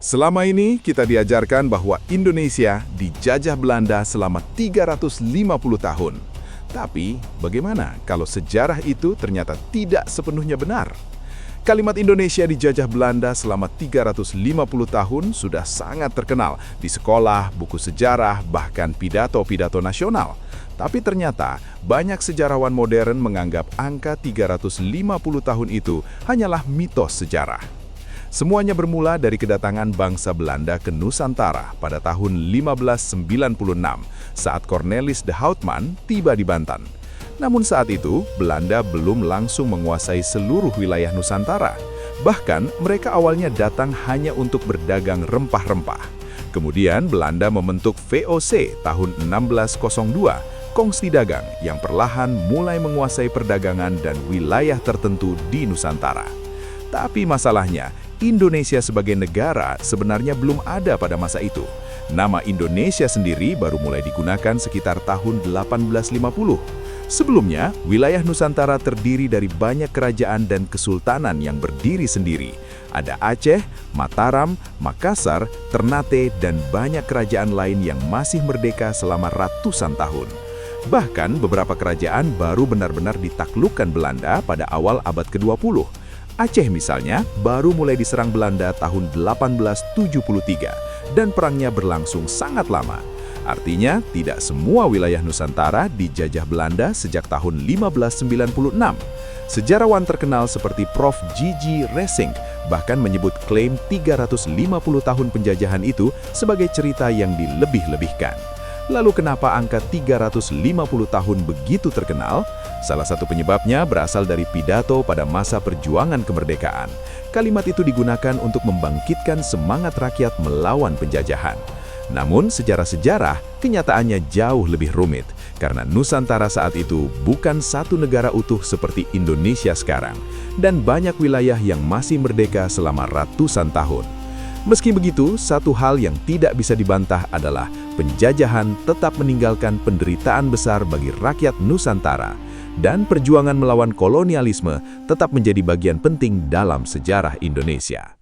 Selama ini kita diajarkan bahwa Indonesia dijajah Belanda selama 350 tahun. Tapi bagaimana kalau sejarah itu ternyata tidak sepenuhnya benar? Kalimat Indonesia dijajah Belanda selama 350 tahun sudah sangat terkenal di sekolah, buku sejarah, bahkan pidato-pidato nasional. Tapi ternyata banyak sejarawan modern menganggap angka 350 tahun itu hanyalah mitos sejarah. Semuanya bermula dari kedatangan bangsa Belanda ke Nusantara pada tahun 1596 saat Cornelis de Houtman tiba di Banten. Namun saat itu, Belanda belum langsung menguasai seluruh wilayah Nusantara. Bahkan, mereka awalnya datang hanya untuk berdagang rempah-rempah. Kemudian, Belanda membentuk VOC tahun 1602, Kongsi Dagang, yang perlahan mulai menguasai perdagangan dan wilayah tertentu di Nusantara. Tapi masalahnya, Indonesia sebagai negara sebenarnya belum ada pada masa itu. Nama Indonesia sendiri baru mulai digunakan sekitar tahun 1850. Sebelumnya, wilayah Nusantara terdiri dari banyak kerajaan dan kesultanan yang berdiri sendiri. Ada Aceh, Mataram, Makassar, Ternate, dan banyak kerajaan lain yang masih merdeka selama ratusan tahun. Bahkan beberapa kerajaan baru benar-benar ditaklukkan Belanda pada awal abad ke-20. Aceh misalnya baru mulai diserang Belanda tahun 1873 dan perangnya berlangsung sangat lama. Artinya, tidak semua wilayah Nusantara dijajah Belanda sejak tahun 1596. Sejarawan terkenal seperti Prof. J.J. Racing bahkan menyebut klaim 350 tahun penjajahan itu sebagai cerita yang dilebih-lebihkan. Lalu kenapa angka 350 tahun begitu terkenal? Salah satu penyebabnya berasal dari pidato pada masa perjuangan kemerdekaan. Kalimat itu digunakan untuk membangkitkan semangat rakyat melawan penjajahan. Namun sejarah-sejarah kenyataannya jauh lebih rumit, karena Nusantara saat itu bukan satu negara utuh seperti Indonesia sekarang, dan banyak wilayah yang masih merdeka selama ratusan tahun. Meski begitu, satu hal yang tidak bisa dibantah adalah penjajahan tetap meninggalkan penderitaan besar bagi rakyat Nusantara, dan perjuangan melawan kolonialisme tetap menjadi bagian penting dalam sejarah Indonesia.